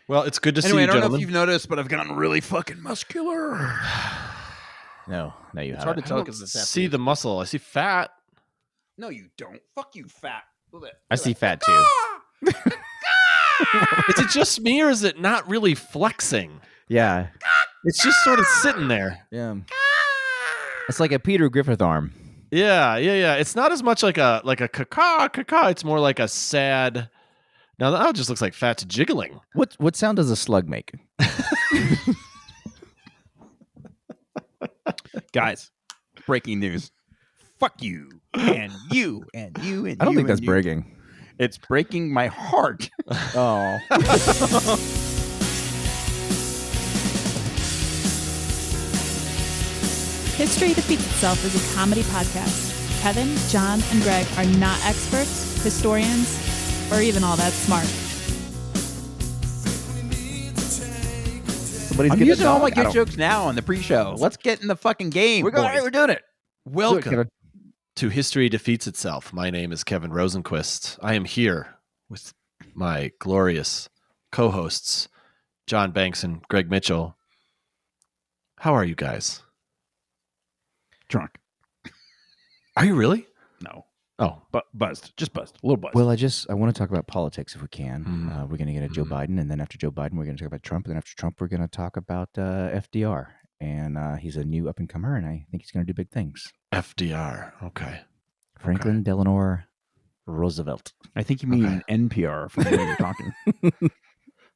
Well, it's good to see you, I don't know gentlemen. if you've noticed, but I've gotten really fucking muscular. No, you It's haven't. hard to I tell don't because it's see the muscle. I see fat. No, you don't. Fuck you, fat. Look at that. I see fat too. Is it just me, or is it not really flexing? Yeah, It's just sort of sitting there. yeah. It's like a Peter Griffith arm. Yeah. It's not as much like a caca. It's more like a sad. Now that just looks like fat jiggling. What sound does a slug make? Guys, breaking news. Fuck you. And you. And you. And I don't you, think that's and you. breaking. It's breaking my heart. Oh. History Defeats Itself is a comedy podcast. Kevin, John, and Greg are not experts, historians, or even all that smart. Somebody's I'm getting using a all my dog. good jokes now on the pre-show. Let's get in the fucking game. We're going. boys. We're doing it. Welcome to History Defeats Itself. My name is Kevin Rosenquist. I am here with my glorious co-hosts, John Banks and Greg Mitchell. How are you guys? Drunk. Are you really? No. Oh, But buzzed. Just buzzed. A little buzzed. Well, I want to talk about politics if we can. Mhm. We're going to get at Joe Biden, and then after Joe Biden, we're going to talk about Trump, and then after Trump, we're going to talk about FDR. And he's a new up-and-comer, and I think he's going to do big things. FDR. Okay. Franklin Delano Roosevelt. I think you mean NPR from the way you're talking.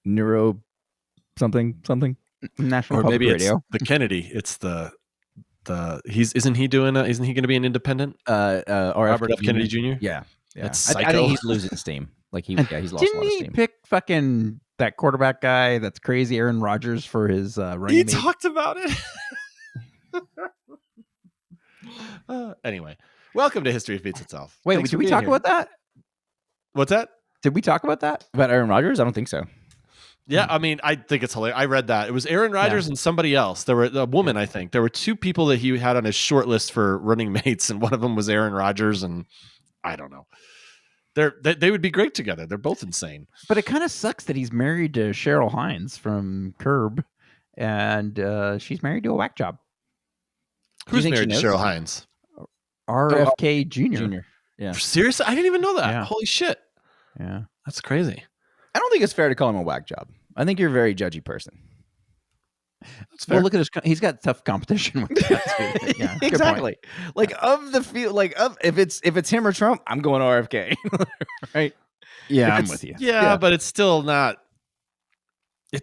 Neuro something. National Or Public maybe Radio. it's the Kennedy. It's the isn't he going to be an independent? Robert F. Kennedy Jr.? Yeah. That's I psycho. think he's losing steam. Like he's lost a Didn't lot of he steam. pick fucking that quarterback guy that's crazy, Aaron Rodgers, for his running He mate? talked about it. Anyway, welcome to History Defeats Itself. Wait, Thanks did for we being talk here. about that? What's that? Did we talk about that? About Aaron Rodgers? I don't think so. Yeah, I mean, I think it's hilarious. I read that. It was Aaron Rodgers and somebody else. There were a woman, I think. There were two people that he had on his short list for running mates, and one of them was Aaron Rodgers, and I don't know. They would be great together. They're both insane. But it kind of sucks that he's married to Cheryl Hines from Curb, and she's married to a whack job. Who's think she married to knows? Cheryl Hines? RFK Jr. Junior. Yeah. Seriously? I didn't even know that. Yeah. Holy shit. Yeah. That's crazy. I don't think it's fair to call him a whack job. I think you're a very judgy person. That's fair. Well, look at his. He's got tough competition with that. Too. Yeah, good point. Exactly. Like of the field, if it's him or Trump, I'm going RFK. Right? Yeah, If I'm it's- with you. Yeah, but it's still not.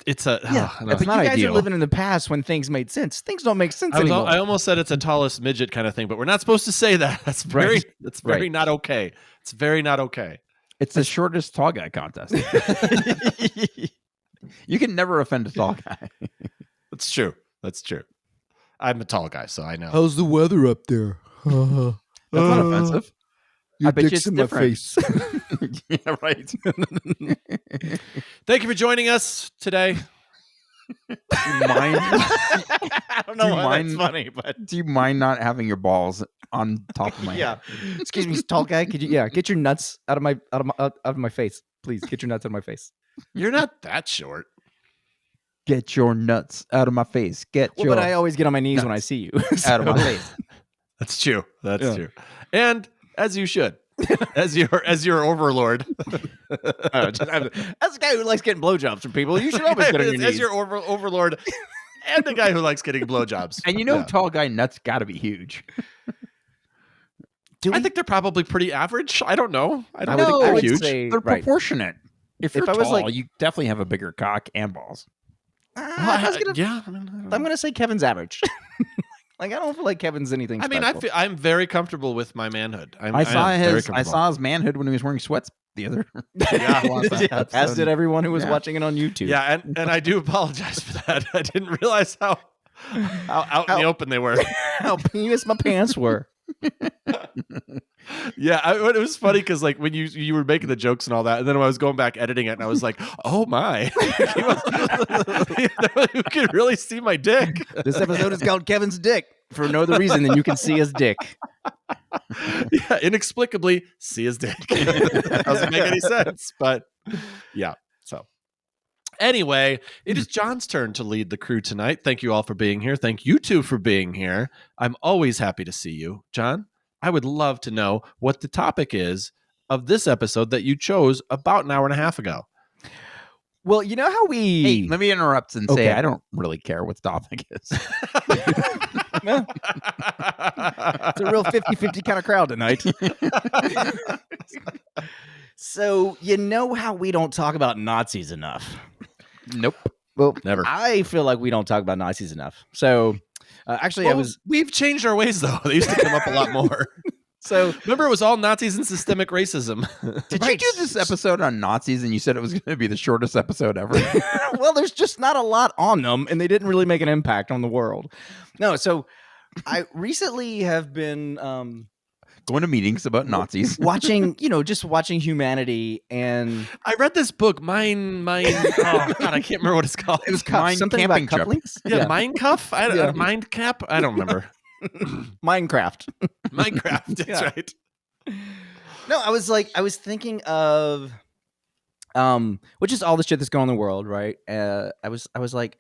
It's a. Yeah, I don't know. it's But not you guys ideal. are living in the past when things made sense. Things don't make sense I anymore. almost said it's a tallest midget kind of thing, but we're not supposed to say that. That's very. Right. That's very Right. not okay. It's very not okay. It's the shortest tall guy contest. You can never offend a tall guy. That's true. That's true. I'm a tall guy, so I know. How's the weather up there? That's not offensive. I bet you it's different. Yeah, right. Thank you for joining us today. Do you mind? I don't Do you know why mind- that's funny, but Do you mind not having your balls on top of my yeah. head? Excuse me, tall guy. Could you get your nuts out of my face, please? Get your nuts out of my face. You're not that short. Get your nuts out of my face. Get Well, your but I always get on my knees when I nuts see you. out of my So- face. That's true. That's Yeah. true. And as you should, as your overlord, As a guy who likes getting blowjobs from people, you should always get on your as knees. your overlord, and the guy who likes getting blowjobs. And you know, Yeah. tall guy nuts got to be huge. Do I we- think they're probably pretty average. I don't know. I don't I think would they're huge. say They're right. proportionate. If you're I was tall, like- you definitely have a bigger cock and balls. I was gonna- yeah, I mean, I'm gonna say Kevin's average. Like I don't feel like Kevin's anything. I mean, special. I'm very comfortable with my manhood. I saw his manhood when he was wearing sweats the other. Yeah. Yeah, as did everyone who was Yeah. watching it on YouTube. Yeah, and I do apologize for that. I didn't realize how out in the open they were. How penis my pants were. Yeah, it was funny because like when you were making the jokes and all that, and then when I was going back editing it, and I was like, "Oh my, you can really see my dick." This episode is called Kevin's Dick for no other reason than you can see his dick. Yeah, inexplicably see his dick. Doesn't make any sense, but yeah. So Anyway, it is John's turn to lead the crew tonight. Thank you all for being here. Thank you two for being here. I'm always happy to see you. John, I would love to know what the topic is of this episode that you chose about an hour and a half ago. Well, you know how we... Hey, let me interrupt and say I don't really care what the topic is. It's a real 50-50 kind of crowd tonight. So, you know how we don't talk about Nazis enough? Nope. Well, Never. I feel like we don't talk about Nazis enough. So, actually, We've changed our ways, though. They used to come up a lot more. So, remember, it was all Nazis and systemic racism. Did you do this episode on Nazis and you said it was going to be the shortest episode ever? well, there's just not a lot on them, and they didn't really make an impact on the world. No, so I recently have been Going to meetings about Nazis. watching humanity, and I read this book, Mine. Oh God, I can't remember what it's called. it was Mind something camping about trip. couplings. Yeah, Mind Cuff. Mind Cap. I don't remember. Minecraft. Minecraft. That's Yeah. right. No, I was thinking of, which is all the shit that's going on in the world, right? I was like,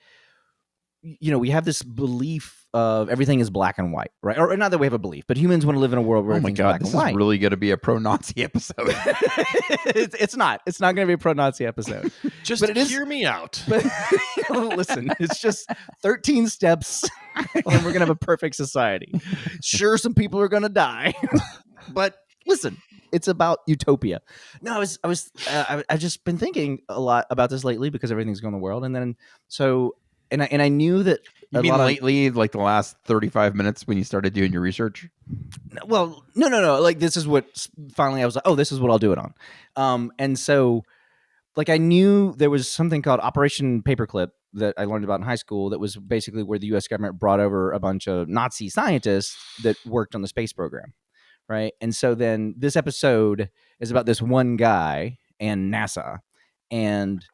we have this belief of everything is black and white, right? Or not that we have a belief, but humans want to live in a world where Oh my everything's God, black this and white. is really going to be a pro-Nazi episode. It's not. It's not going to be a pro-Nazi episode. Just But it is- hear me out. But listen, it's just 13 steps, and we're going to have a perfect society. Sure, some people are going to die, but listen, it's about utopia. No, I've just been thinking a lot about this lately because everything's going on in the world, and then I knew that. You mean lately, like the last 35 minutes when you started doing your research? Well, no. Like, this is what finally I was like, oh, this is what I'll do it on. And so, like, I knew there was something called Operation Paperclip that I learned about in high school that was basically where the U.S. government brought over a bunch of Nazi scientists that worked on the space program, right? And so then this episode is about this one guy and NASA and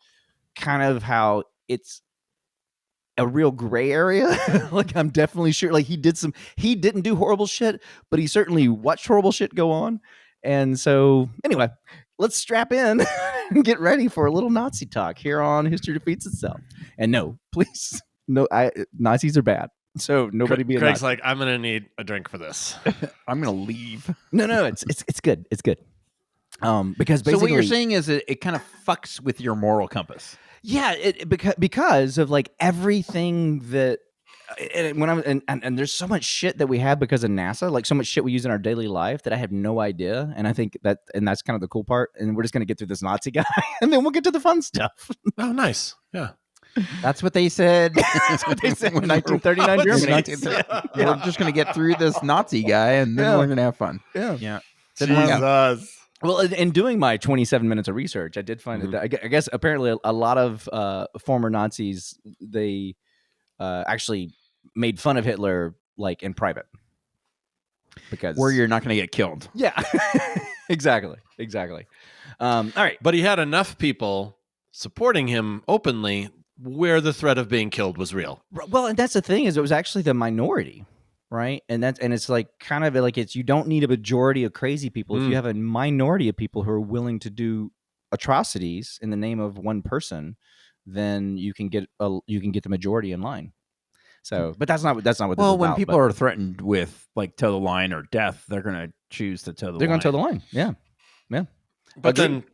kind of how it's a real gray area. Like, I'm definitely sure, like, he didn't do horrible shit, but he certainly watched horrible shit go on. And so anyway, let's strap in and get ready for a little Nazi talk here on History Repeats Itself. And no, please, no, Nazis are bad. So nobody be a Craig's Nazi. like, I'm gonna need a drink for this. I'm going to leave. No, it's good. It's good. Because basically, So what you're saying is it kind of fucks with your moral compass. yeah, because of like everything that and there's so much shit that we have because of NASA, like so much shit we use in our daily life that I have no idea. And I think that's kind of the cool part. And we're just gonna get through this Nazi guy, and then we'll get to the fun stuff. Oh, nice. Yeah. That's what they said. That's what they said in 1939 Germany. We're just going to get through this Nazi guy, and then we're going to have fun. Yeah. Didn't work out. Jesus. Well, in doing my 27 minutes of research, I did find that I guess apparently a lot of former Nazis, they actually made fun of Hitler, like, in private, because Where you're not going to get killed. yeah, exactly. All right, But he had enough people supporting him openly where the threat of being killed was real. well, and that's the thing, is it was actually the minority, right? And it's like kind of like you don't need a majority of crazy people. If you have a minority of people who are willing to do atrocities in the name of one person, then you can get the majority in line. So, but that's not what this is When about, people but are threatened with like toe the line or death, they're going to choose to toe the line. they're going to toe the line. Yeah. But Agreed. then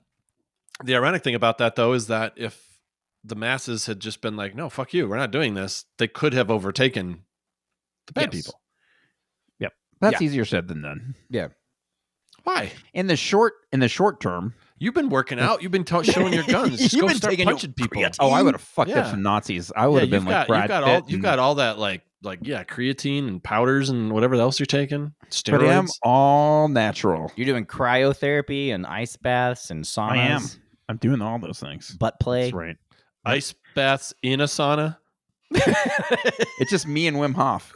the ironic thing about that, though, is that if the masses had just been like, no, fuck you, we're not doing this, they could have overtaken the bad Yes. people. Yep. That's Yeah. easier said than done. Yeah. Why? In the short term. You've been working out. You've been showing your guns. Just You've go been start taking your punching people. creatine. Oh, I would have fucked Yeah. up some Nazis. I would have been like Brad Pitt. You've got all that like creatine and powders and whatever else you're taking. Steroids. But I'm all natural. You're doing cryotherapy and ice baths and saunas. I am. I'm doing all those things. Butt play. That's right. Ice baths in a sauna. It's just me and Wim Hof.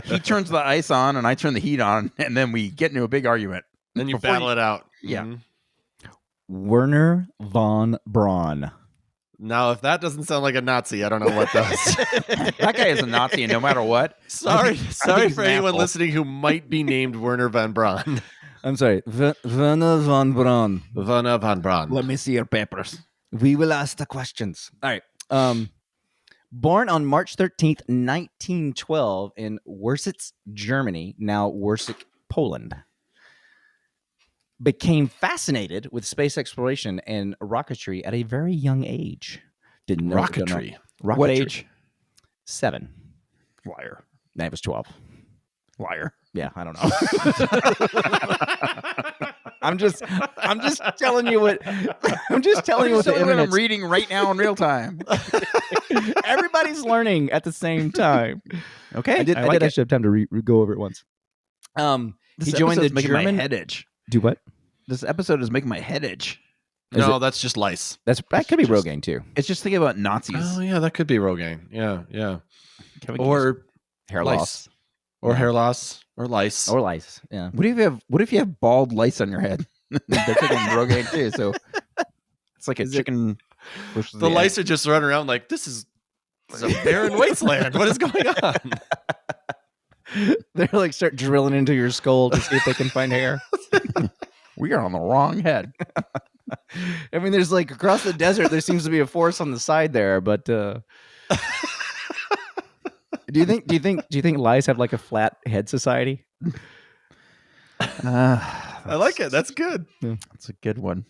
He turns the ice on and I turn the heat on, and then we get into a big argument. Then you Before battle it out. Yeah. Mhm. Wernher von Braun. Now, if that doesn't sound like a Nazi, I don't know what does. That guy is a Nazi, and no matter what. Sorry he's for an anyone asshole. listening who might be named Wernher von Braun. I'm sorry, Wernher von Braun. Wernher von Braun. Let me see your papers. We will ask the questions. All right. Born on March 13th, 1912 in Wursitz, Germany, now Wursik, Poland. Became fascinated with space exploration and rocketry at a very young age. Didn't know. Rocketry. What age? 7. Liar. Nah, it was 12. Liar. Yeah, I don't know. I'm just telling you what I'm just telling you what the I'm internet's reading right now in real time. everybody's learning at the same time. Okay. I did actually have time to go over it once. This he joined the episode's making German my head itch. Do what? This episode is making my head itch. No, that's just lice. That could be Rogaine too. It's just thinking about Nazis. Oh yeah, that could be Rogaine. Yeah. Can we Or Hair lice. loss. Or Yeah. hair loss. Or lice. Or lice. Yeah. What if you have bald lice on your head? They're taking Rogaine too, so it's like a chicken. versus the egg. lice are just running around like this is a barren wasteland. What is going on? They're like start drilling into your skull to see if they can find hair. We are on the wrong head. I mean, there's like across the desert, there seems to be a forest on the side there, but do you think lice have like a flat head society? I like it. That's good. That's a good one.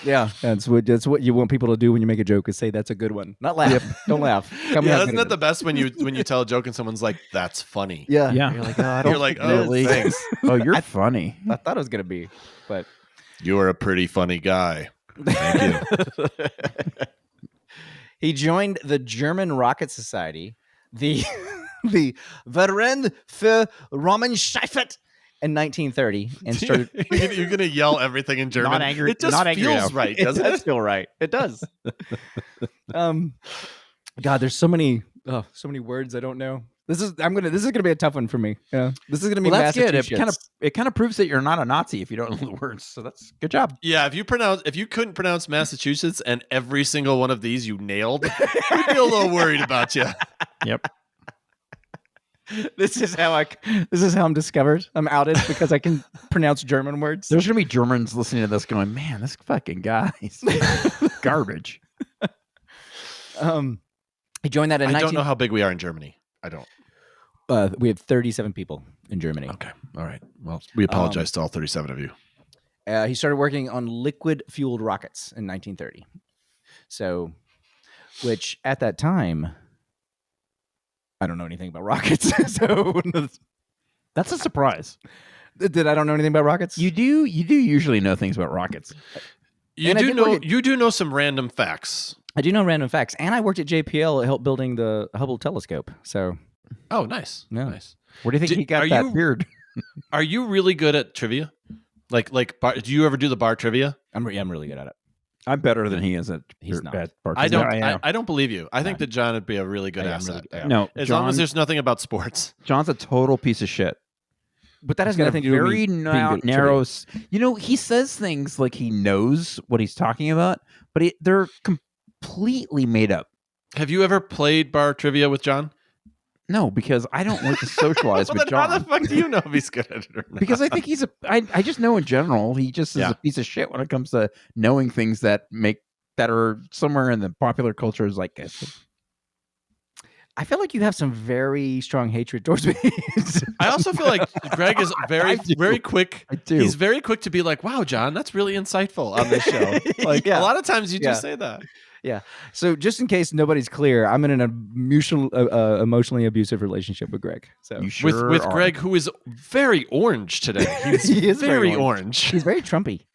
Yeah, that's what you want people to do when you make a joke is say that's a good one. Not laugh. Don't laugh. Yeah, isn't that the best when you tell a joke and someone's like, "That's funny." Yeah. Yeah. You're like, oh, I don't You're like, think it "Oh, is." thanks. Oh, you're funny. I thought it was gonna be, but You're a pretty funny guy." Thank you. he joined the German Rocket Society, the Verein für Raumschifffahrt in 1930, and started. You're gonna yell everything in German. Not angry- It just not angry feels now. right, It doesn't does it? feel right. It does. God, there's so many words I don't know. This is gonna be a tough one for me. Yeah, this is gonna be Well, that's good. Massachusetts. It kind of proves that you're not a Nazi if you don't know the words. So that's good job. Yeah, if you couldn't pronounce Massachusetts and every single one of these you nailed, we'd be a little worried about you. Yep. This is how I'm discovered. I'm outed because I can pronounce German words. There's gonna be Germans listening to this going, "Man, this fucking guy's garbage." He joined that in I don't know how big we are in Germany. I don't. We have 37 people in Germany. Okay. All right. Well, we apologize to all 37 of you. He started working on liquid-fueled rockets in 1930. So, which at that time, I don't know anything about rockets. So That's a surprise. did I don't know anything about rockets? You do usually know things about rockets. You And I do did know work at- you do know some random facts. I do know random facts, and I worked at JPL, helped building the Hubble telescope. So, Oh, nice. Yeah. Nice. Where do you think Did- he got are that you- beard? Are you really good at trivia? Like bar, do you ever do the bar trivia? I'm really good at it. I'm better than he is at. He's not. At bar I trivia. don't. I am. I don't believe you. I think No. that John would be a really good I am asset. really good. No, As John, long as there's nothing about sports. John's a total piece of shit. But that has He's got nothing to a do with very me being good at narrow. trivia. He says things like he knows what he's talking about, but they're completely made up. Have you ever played bar trivia with John? No, because I don't like to socialize Well, with then how John. the fuck do you know if he's good at it or not? Because I think he's I just know in general he just is Yeah. a piece of shit when it comes to knowing things that are somewhere in the popular culture is like I feel like you have some very strong hatred towards me. I also feel like Greg is very quick. I do. He's very quick to be like, "Wow, John, that's really insightful on this show." Like Yeah. a lot of times you just Yeah. say that. So just in case nobody's clear, I'm in an emotionally abusive relationship with Greg. So You sure with are. Greg, who is very orange today. He's He is very very orange. he's very Trumpy.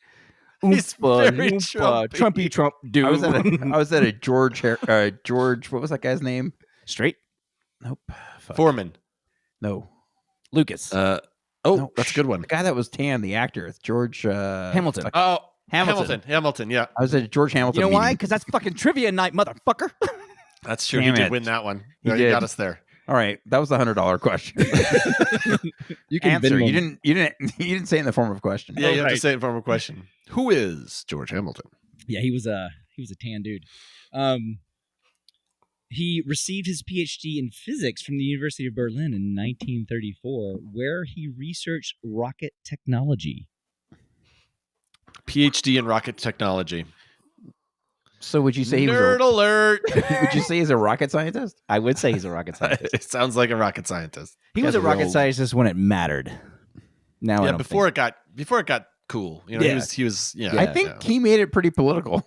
He's very Trumpy Trump dude. I was at a George. What was that guy's name? Straight Nope. Fuck. Foreman. No. Lucas No, That's a good one. The guy that was tan, the actor, it's George Hamilton. Oh, Hamilton. Hamilton. Yeah, I was at a George Hamilton. You know why? meeting. Because that's fucking trivia night, motherfucker. that's true. Damn he did it. win that one. He You did. got us there. All right, that was the $100 question. You can Answer. Venmo You didn't say it in the form of a question. Yeah, you have to right. say it in form of a question. Who is George Hamilton? Yeah, he was a tan dude. He received his PhD in physics from the University of Berlin in 1934, where he researched rocket technology. PhD in rocket technology. So would you say he was Nerd alert. would you say he's a rocket scientist? I would say he's a rocket scientist. It sounds like a rocket scientist. He was That's a rocket real- scientist when it mattered. Now I Yeah, don't before think. it got cool. You know, Yeah. he was yeah. I think he made it pretty political,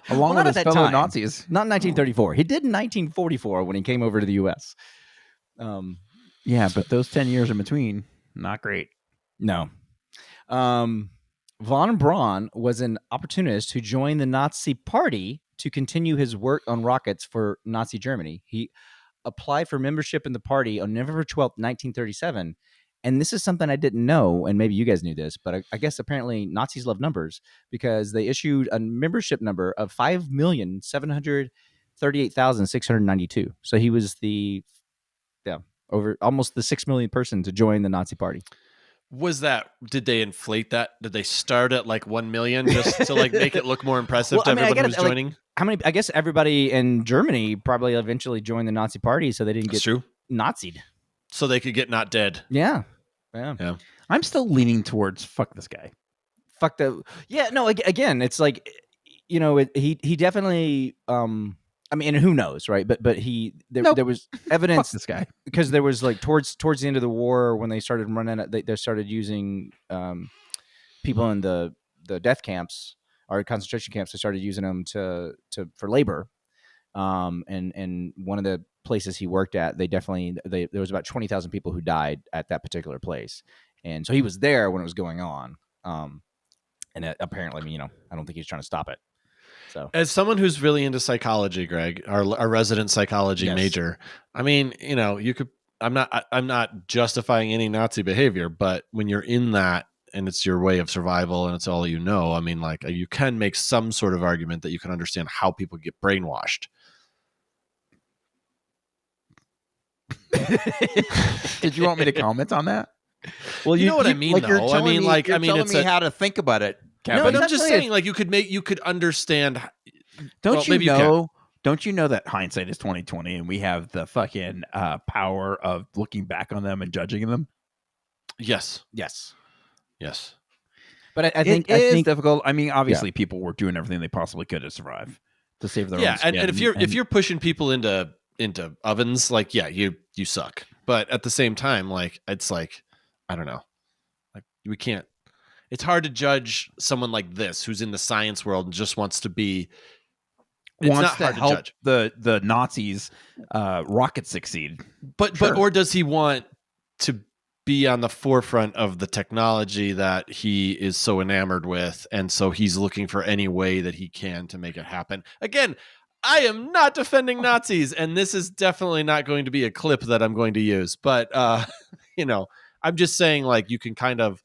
along not with his at that fellow time. Nazis. Not in 1934. He did in 1944 when he came over to the U.S. Yeah, but those 10 years in between, not great. No. Von Braun was an opportunist who joined the Nazi Party to continue his work on rockets for Nazi Germany. He applied for membership in the party on November 12th, 1937. And this is something I didn't know, and maybe you guys knew this, but I guess apparently Nazis love numbers because they issued a membership number of 5,738,692. So he was over almost the 6 million person to join the Nazi Party. Did they inflate that? Did they start at like 1 million just to like make it look more impressive to everyone who was joining? How many? I guess everybody in Germany probably eventually joined the Nazi Party, so they didn't That's get true. Nazi'd. So they could get not dead. Yeah. I'm still leaning towards fuck this guy. Fuck the. Yeah. No. Again, it's like, he definitely. I mean, and who knows, right? But there was Fuck evidence this guy. because there was like towards the end of the war when they started running it, they started using people in the death camps or concentration camps. They started using them for labor. And one of the places he worked at, there was about 20,000 people who died at that particular place, and so he was there when it was going on. And apparently, I mean, I don't think he's trying to stop it. So, as someone who's really into psychology, Greg, our resident psychology major, I mean, you could. I'm not justifying any Nazi behavior, but when you're in that and it's your way of survival and it's all you know, I mean, like you can make some sort of argument that you can understand how people get brainwashed. Did you want me to comment on that? Well, you know what I mean, though. I mean, it's how to think about it, Kevin. But I'm just saying, like, you could understand. Don't you know that hindsight is 20/20, and we have the fucking power of looking back on them and judging them? Yes. But I think it is difficult. I mean, obviously, people were doing everything they possibly could to survive, to save their own skin. And if you're pushing people into ovens, like, yeah, you suck. But at the same time, like, it's like, I don't know, like we can't. It's hard to judge someone like this who's in the science world and just wants to be. Wants to help the Nazis rocket succeed. But or does he want to be on the forefront of the technology that he is so enamored with, and so he's looking for any way that he can to make it happen? Again, I am not defending Nazis, and this is definitely not going to be a clip that I'm going to use. But I'm just saying, like, you can kind of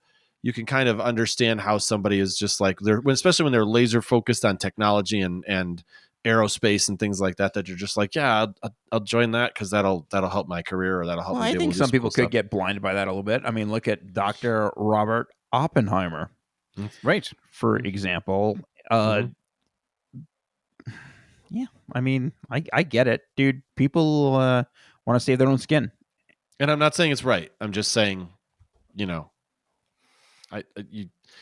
understand how somebody is just like especially when they're laser focused on technology and aerospace and things like that you're just like, yeah, I'll join that because that'll help my career, or that'll help me. I think some people could get blinded by that a little bit. I mean, look at Dr. Robert Oppenheimer, right? For example. Yeah, I mean, I get it, dude. People want to save their own skin, and I'm not saying it's right. I'm just saying,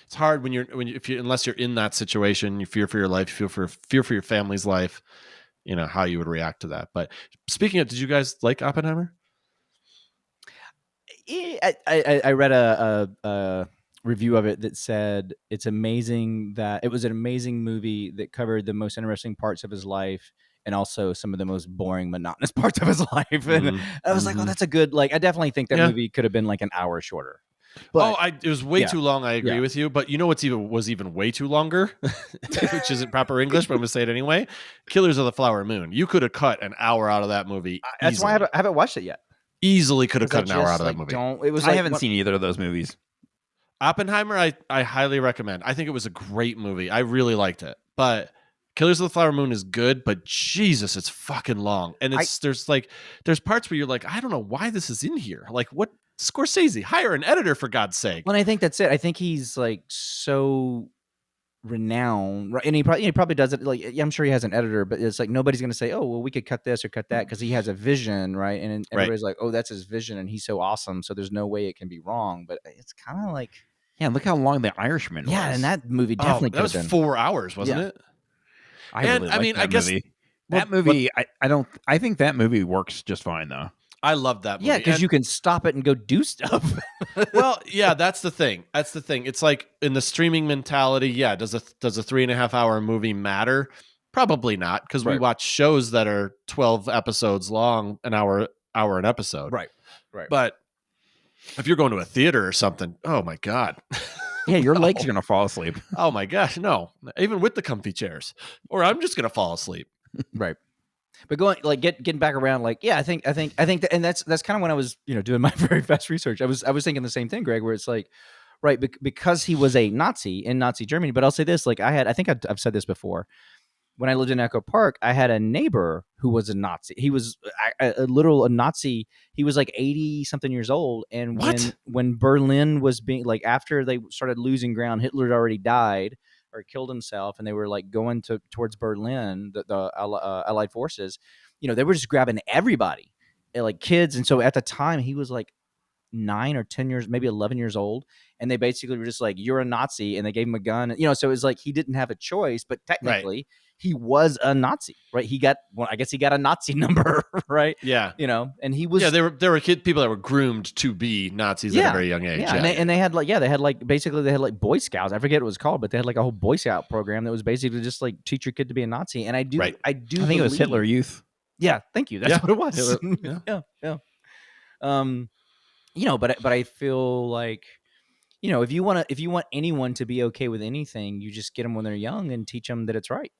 it's hard unless you're in that situation. You fear for your life, you fear for your family's life. How you would react to that. But speaking of, did you guys like Oppenheimer? I read a review of it that said it's amazing that it was an amazing movie that covered the most interesting parts of his life and also some of the most boring, monotonous parts of his life. And I was like, oh, that's a good, like, I definitely think that movie could have been like an hour shorter. But, it was way too long. I agree with you. But you know what's even way too longer, which isn't proper English, but I'm going to say it anyway. Killers of the Flower Moon. You could have cut an hour out of that movie. That's why I haven't watched it yet. Easily could have cut an hour out of that movie. I haven't seen either of those movies. Oppenheimer, I highly recommend. I think it was a great movie. I really liked it. But Killers of the Flower Moon is good, but Jesus, it's fucking long. And there's parts where you're like, I don't know why this is in here. Like, what? Scorsese, hire an editor, for God's sake. Well, I think that's it. I think he's like so renowned, right? And he probably does it. Like, I'm sure he has an editor, but it's like nobody's going to say, "Oh, well, we could cut this or cut that," because he has a vision, right? And everybody's like, "Oh, that's his vision, and he's so awesome." So there's no way it can be wrong. But it's kind of like, yeah, look how long The Irishman was. Yeah, and that movie definitely that was 4 hours, wasn't it? I think that movie works just fine though. I love that movie. Yeah, because you can stop it and go do stuff. Well, yeah, that's the thing. It's like in the streaming mentality. Yeah, does a 3.5 hour movie matter? Probably not, because we watch shows that are 12 episodes long, an hour an episode. Right. But if you're going to a theater or something, oh my God. Yeah, your legs are gonna fall asleep. Oh my gosh, no. Even with the comfy chairs. Or I'm just gonna fall asleep. Right. But getting back around, I think that, and that's kind of when I was, doing my very fast research. I was thinking the same thing, Greg, where it's like, right, because he was a Nazi in Nazi Germany. But I'll say this, I think I've said this before. When I lived in Echo Park, I had a neighbor who was a Nazi. He was a Nazi. He was like 80 something years old. And when Berlin was being after they started losing ground, Hitler had already died or killed himself, and they were going towards Berlin, the Allied forces, they were just grabbing everybody, like kids. And so at the time he was 9 or 10 years, maybe 11 years old. And they basically were just like, you're a Nazi. And they gave him a gun, so it was like, he didn't have a choice, but technically he was a Nazi, right? I guess he got a Nazi number, right? Yeah. And he was, there were people that were groomed to be Nazis at a very young age. Yeah. And they had basically they had Boy Scouts. I forget what it was called, but they had a whole Boy Scout program that was basically just teach your kid to be a Nazi. And I think it was Hitler Youth. Yeah. Thank you. That's what it was. Yeah. But I feel like, if you want anyone to be okay with anything, you just get them when they're young and teach them that it's right.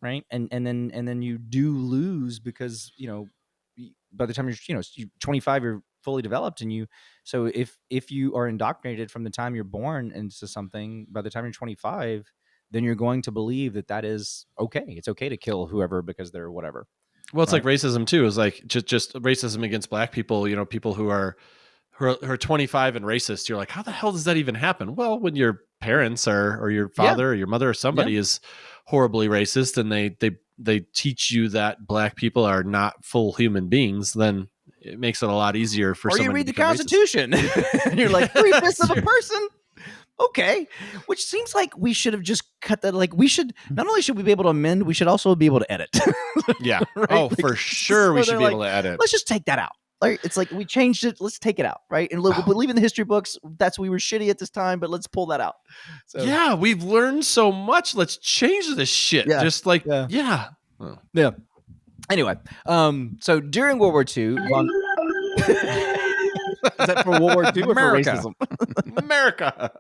Right. And then you do lose because, by the time you're 25, you're fully developed. And so if you are indoctrinated from the time you're born into something, by the time you're 25, then you're going to believe that is okay. It's okay to kill whoever because they're whatever. Well, it's like racism too. Is like just racism against black people. People who are 25 and racist. You're like, how the hell does that even happen? Well, when your parents or your father or your mother or somebody is horribly racist, and they teach you that black people are not full human beings, then it makes it a lot easier for. Or you read the Constitution, and you're like 3/5 of a person. Okay, which seems like we should have just cut that. We should not only should we be able to amend, we should also be able to edit. Yeah. Right? Oh, for sure, we should be able to edit. Let's just take that out. It's like we changed it. Let's take it out, right? And we'll believe in the history books. That's we were shitty at this time, but let's pull that out. So, yeah, we've learned so much. Let's change this shit. Yeah. Just yeah. Oh. Yeah. Anyway, so during World War II, is that for World War II or for racism? America.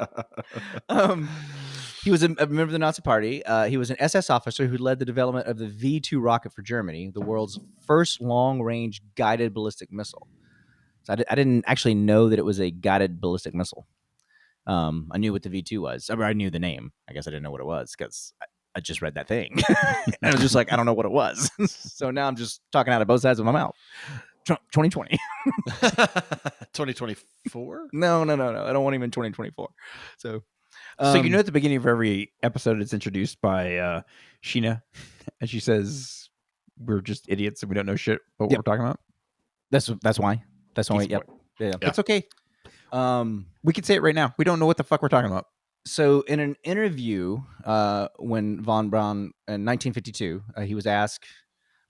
He was a member of the Nazi Party. He was an SS officer who led the development of the V-2 rocket for Germany, the world's first long-range guided ballistic missile. So I didn't actually know that it was a guided ballistic missile. I knew what the V-2 was. I knew the name. I guess I didn't know what it was because I just read that thing. And I was just like, I don't know what it was. So now I'm just talking out of both sides of my mouth. 2020. 2024? No. I don't want even 2024. So at the beginning of every episode, it's introduced by Sheena, and she says, "We're just idiots and we don't know shit about what we're talking about." That's why. That's why. Yep. Yeah. It's okay. We can say it right now. We don't know what the fuck we're talking about. So in an interview, when von Braun in 1952, he was asked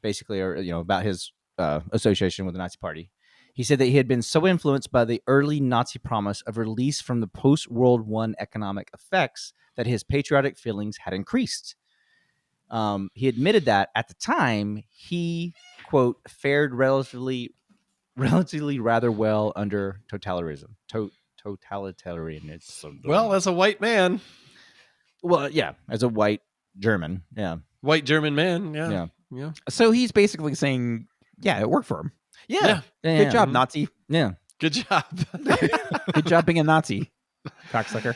basically, about his association with the Nazi Party. He said that he had been so influenced by the early Nazi promise of release from the post-World War I economic effects that his patriotic feelings had increased. He admitted that at the time he, quote, fared relatively rather well under totalitarianism. Well, as a white man. Well, yeah, as a white German, yeah. White German man, yeah. So he's basically saying, yeah, it worked for him. Yeah. Good job, Nazi. Yeah. Good job. Good job being a Nazi, cocksucker.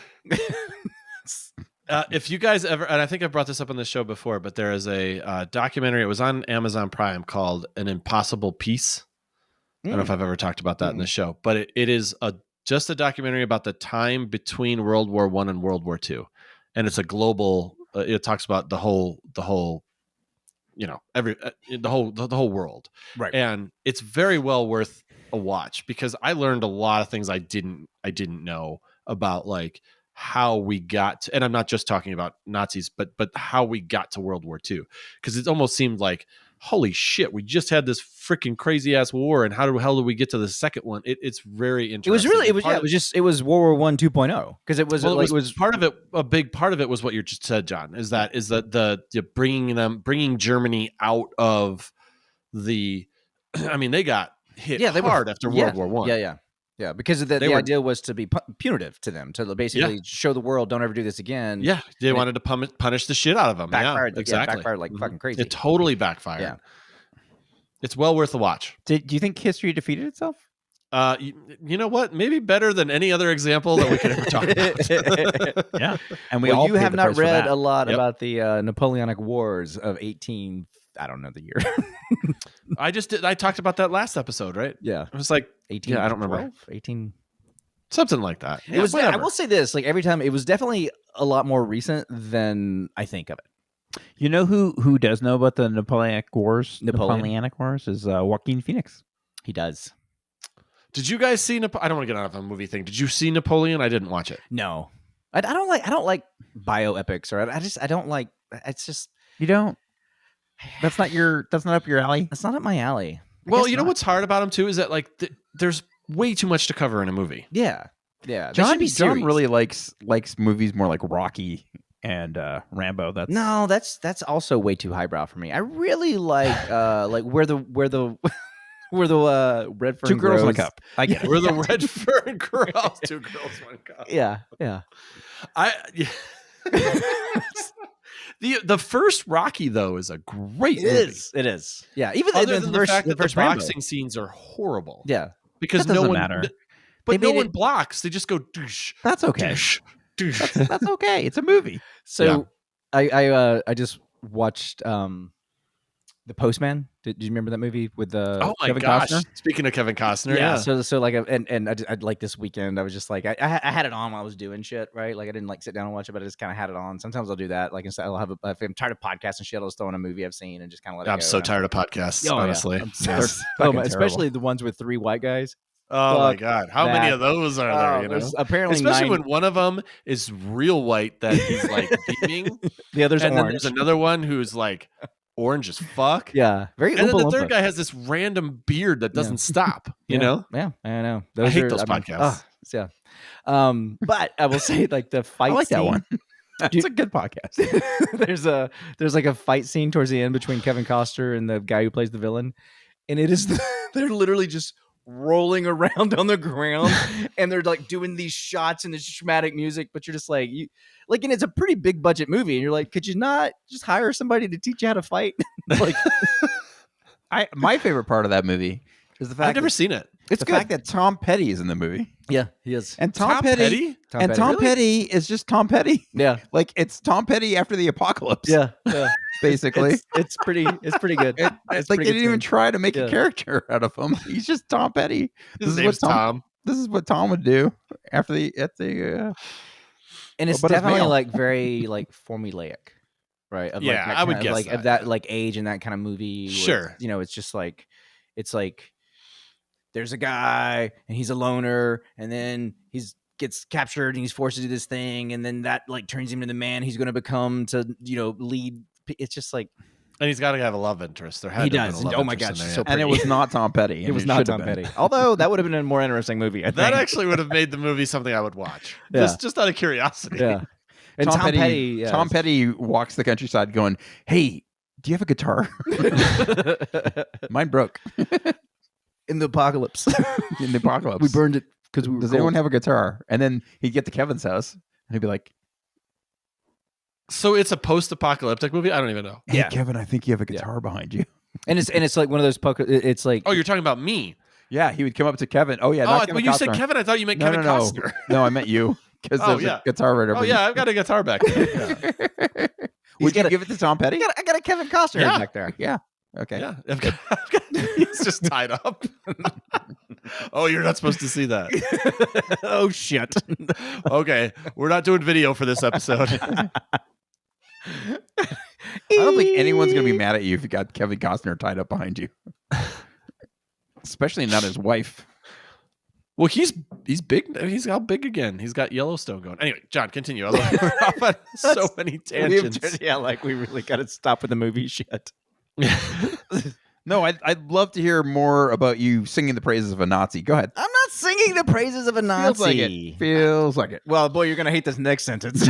If you guys ever, and I think I've brought this up on the show before, but there is a documentary. It was on Amazon Prime called An Impossible Peace. I don't know if I've ever talked about that in the show, but it is just a documentary about the time between World War I and World War II. And it's a global, it talks about the whole the whole world. Right. And it's very well worth a watch because I learned a lot of things I didn't know about how we got to, and I'm not just talking about Nazis, but how we got to World War II, because it almost seemed like, holy shit, we just had this freaking crazy ass war, and how the hell did we get to the second one? It's very interesting. It was World War I 2.0, because it was part of it. A big part of it was what you just said, John. Is that the bringing Germany out of the. I mean, they got hit hard after World War I. Yeah, because the idea was to be punitive to them, to basically show the world, don't ever do this again. Yeah, they wanted to punish the shit out of them. Backfired, exactly. Backfired like fucking crazy. It totally backfired. Yeah. It's well worth the watch. Do you think history defeated itself? You know what? Maybe better than any other example that we could ever talk about. Yeah, and you have not read a lot about the Napoleonic Wars of 18. I don't know the year. I talked about that last episode, right? Yeah, it was like 18. Yeah, I don't remember. 18. Something like that. It was. I will say this: like every time, it was definitely a lot more recent than I think of it. You know who does know about the Napoleonic Wars? Napoleonic Wars is Joaquin Phoenix. He does. Did you guys see? I don't want to get out of a movie thing. Did you see Napoleon? I didn't watch it. No, I don't like bioepics, or I don't like. It's just you don't. That's not up your alley. That's not up my alley. Well, you know what's hard about them too is that like there's way too much to cover in a movie. Yeah. John really likes movies more like Rocky and Rambo. That's also way too highbrow for me. I really like where the red fern two girls grows. in a cup. I get it. Where the red fern grows. Two girls, one cup. Yeah. The first Rocky though is a great movie. It is. Yeah. Even other than the fact that the Rambo. boxing scenes are horrible. Yeah. Because that doesn't matter. But no one blocks. They just go douche. That's okay. Douche, douche. That's okay. It's a movie. So I just watched The Postman. Did you remember that movie with Kevin Costner? Speaking of Kevin Costner, yeah. So like, I like this weekend, I was just like, I had it on while I was doing shit, right? Like I didn't like sit down and watch it, but I just kind of had it on. Sometimes I'll do that. Like instead, if I'm tired of podcasts and shit, I'll just throw on a movie I've seen and just kind of let it go. I'm so tired of podcasts, honestly. Especially the ones with three white guys. Oh my God! How many of those are there? You know, apparently, especially when one of them is real white that he's like beaming. The other's and orange. Then there's another one who's like orange as fuck. Yeah, very. And then the third guy has this random beard that doesn't stop. You know? Yeah, I know. I hate those podcasts. Yeah. But I will say, like the fight. I like scene, that one. It's a good podcast. there's like a fight scene towards the end between Kevin Costner and the guy who plays the villain, and it is they're literally just rolling around on the ground and they're like doing these shots and this dramatic music, but you're just like and it's a pretty big budget movie and you're like, could you not just hire somebody to teach you how to fight? Like my favorite part of that movie is the fact I've never seen it. It's the fact that Tom Petty is in the movie. Yeah, he is. And Tom Petty is just Tom Petty. Yeah. Like it's Tom Petty after the apocalypse. Yeah. Basically. It's pretty good. It's like they didn't even try to make a character out of him. He's just Tom Petty. His name's Tom. This is what Tom would do after and it's definitely like very like formulaic. Right. Of I would guess of that like age and that kind of movie. Sure. You know, it's just like there's a guy and he's a loner and then gets captured and he's forced to do this thing and then that like turns him into the man he's going to become to, lead. It's just like, and he's got to have a love interest. There had he to does. Have been a love oh my gosh, there. so pretty. And it was not Tom Petty. It was not Tom Petty. Although that would have been a more interesting movie. I think. That actually would have made the movie something I would watch. Yeah. Just out of curiosity. Yeah. And Tom Petty walks the countryside going, "Hey, do you have a guitar? Mine broke in the apocalypse. In the apocalypse, we burned it because we were Does cold. anyone have a guitar?" And then he'd get to Kevin's house and he'd be like, "So it's a post-apocalyptic movie? I don't even know." "Hey, Kevin, I think you have a guitar behind you." And it's like one of those it's like, oh, you're talking about me? Yeah, he would come up to Kevin. Oh yeah, when you said Kevin, I thought you meant Kevin Costner. No, I meant you. Because there's a guitar right over. Oh yeah, I've got a guitar back there. Yeah. Would you give it to Tom Petty? I got a Kevin Costner back there. Yeah. Okay. Yeah. He's just tied up. Oh, you're not supposed to see that. Oh shit. Okay, we're not doing video for this episode. I don't think anyone's gonna be mad at you if you got Kevin Costner tied up behind you. Especially not his wife. Well, he's big. He's how big again? He's got Yellowstone going. Anyway, John, continue. We're off on so many tangents. We really got to stop with the movie shit. No, I'd love to hear more about you singing the praises of a Nazi. Go ahead. I'm not singing the praises of a Nazi. Feels like it. Feels like it. Well, boy, you're gonna hate this next sentence.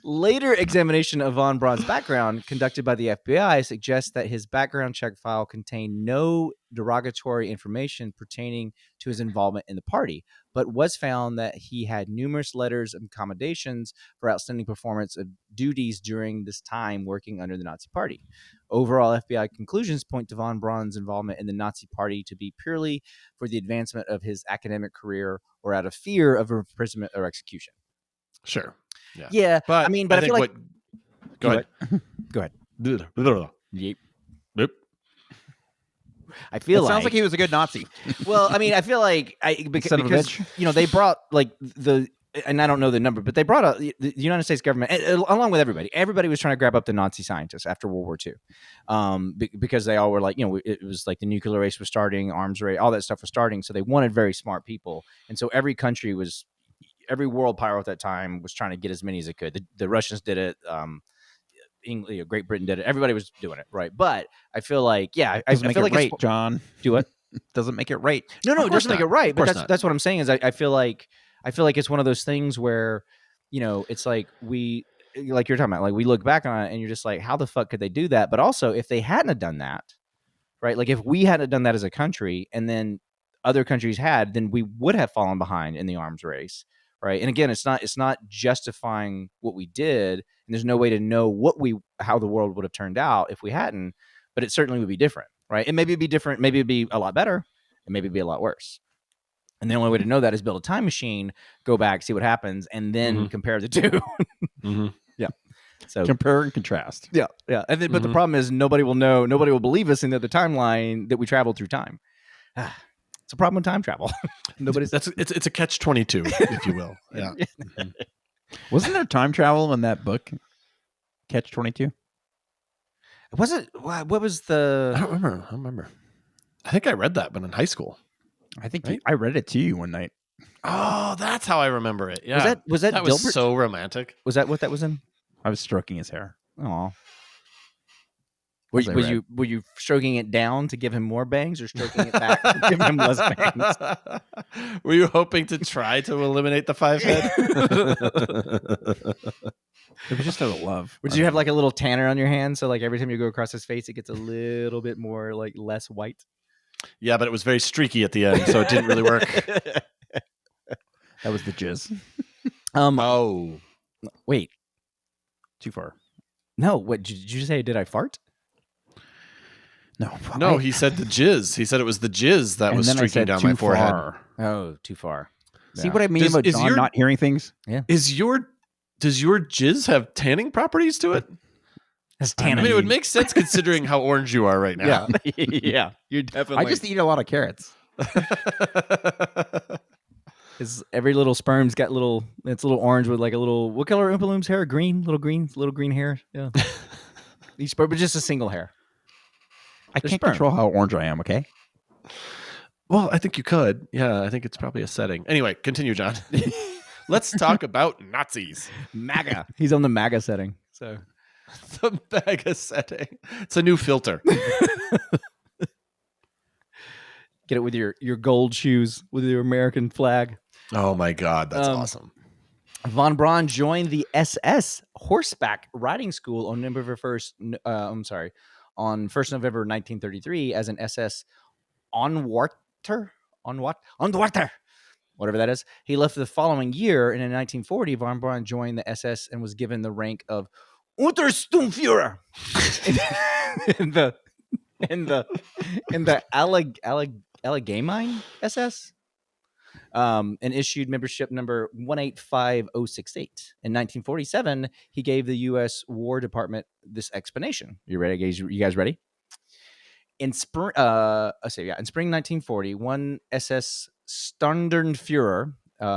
Later examination of von Braun's background conducted by the FBI suggests that his background check file contained no derogatory information pertaining to his involvement in the party, but was found that he had numerous letters of accommodations for outstanding performance of duties during this time working under the Nazi Party. Overall, FBI conclusions point to von Braun's involvement in the Nazi Party to be purely for the advancement of his academic career or out of fear of imprisonment or execution. Sure. Yeah, but I mean, but I feel like. Go ahead. Go ahead. Yep. I feel Sounds like he was a good Nazi. Well, I mean, I feel like because they brought and I don't know the number, but they brought up the United States government along with everybody. Everybody was trying to grab up the Nazi scientists after World War II, because they all were like, it was like the nuclear race was starting, arms race, all that stuff was starting. So they wanted very smart people, and so every world power at that time was trying to get as many as it could. The Russians did it. England, Great Britain did it. Everybody was doing it, right? But I feel like, I feel like right, John. Do what? Doesn't make it right. No, it doesn't make it right. But not. that's what I'm saying is I feel like it's one of those things where, it's like like you're talking about, like we look back on it and you're just like, how the fuck could they do that? But also, if they hadn't have done that, right? Like if we hadn't done that as a country and then other countries had, then we would have fallen behind in the arms race. Right. And again, it's not justifying what we did. And there's no way to know how the world would have turned out if we hadn't, but it certainly would be different. Right. And maybe it'd be different. Maybe it'd be a lot better and maybe it'd be a lot worse. And the only way to know that is build a time machine, go back, see what happens, and then compare the two. Yeah. So compare and contrast. Yeah. Yeah. And then, but the problem is nobody will believe us in the timeline that we traveled through time. It's a problem with time travel. It's a catch-22, if you will. Yeah. Wasn't there time travel in that book? Catch-22? Was it? What was the? I don't remember. I think I read that, but in high school. I think I read it to you one night. Oh, that's how I remember it. Yeah. Was that That Dilbert? was so romantic. Was that what that was in? I was stroking his hair. Oh. Were you stroking it down to give him more bangs or stroking it back to give him less bangs? Were you hoping to try to eliminate the 5 head? It was just out of love. Or did you have like a little tanner on your hand so like every time you go across his face it gets a little bit more like less white? Yeah, but it was very streaky at the end, so it didn't really work. That was the jizz. Oh. Wait. Too far. No, what did you say? Did I fart? No, he said the jizz. He said it was the jizz that was streaking down my forehead. Far. Oh, too far. See what I mean about John not hearing things? Yeah. Does your jizz have tanning properties to it? That's tannin. I mean, it would make sense considering how orange you are right now. Yeah. Yeah. You're definitely. I just eat a lot of carrots. Every little sperm's got it's a little orange with like a little, what color Oompa Loom's hair? Green, little green hair. Yeah. Each sperm, but just a single hair. I can't control how orange I am, okay? Well, I think you could. Yeah, I think it's probably a setting. Anyway, continue, John. Let's talk about Nazis. MAGA. He's on the MAGA setting. So the MAGA setting. It's a new filter. Get it with your gold shoes, with your American flag. Oh my God, that's awesome. Von Braun joined the SS horseback riding school on November 1st. On 1st November 1933 as an SS Onwarter, whatever that is. He left the following year, and in 1940, von Braun joined the SS and was given the rank of Untersturmführer in the Allegheny SS, and issued membership number 185068. In 1947, he gave the U.S. War Department this explanation. You ready, guys? You guys ready? In spring, in spring 1940, one SS Standardführer,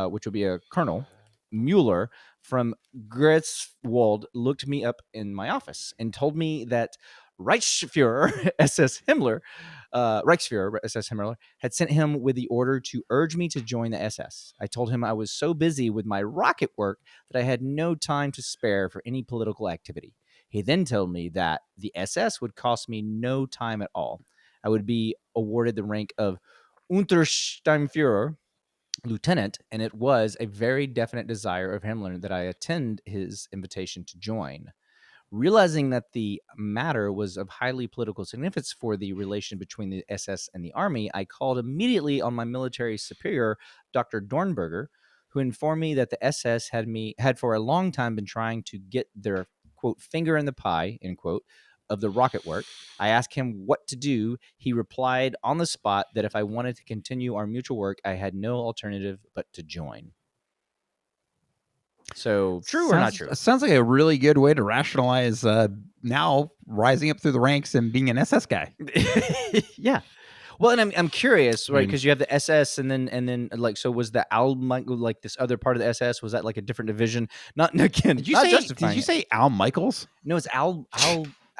which would be a colonel, Mueller from Greifswald, looked me up in my office and told me that Reichsfuhrer SS Himmler, had sent him with the order to urge me to join the SS. I told him I was so busy with my rocket work that I had no time to spare for any political activity. He then told me that the SS would cost me no time at all. I would be awarded the rank of Untersturmführer, lieutenant, and it was a very definite desire of Himmler that I attend his invitation to join. Realizing that the matter was of highly political significance for the relation between the SS and the army, I called immediately on my military superior, Dr. Dornberger, who informed me that the SS had for a long time been trying to get their, quote, finger in the pie, end quote, of the rocket work. I asked him what to do. He replied on the spot that if I wanted to continue our mutual work, I had no alternative but to join. So, true or not true? Sounds like a really good way to rationalize now rising up through the ranks and being an SS guy. Yeah. Well, and I'm curious, right? Because you have the SS, and then like, so was the like this other part of the SS? Was that like a different division? Not again. Did you say Al Michaels? No, it's Al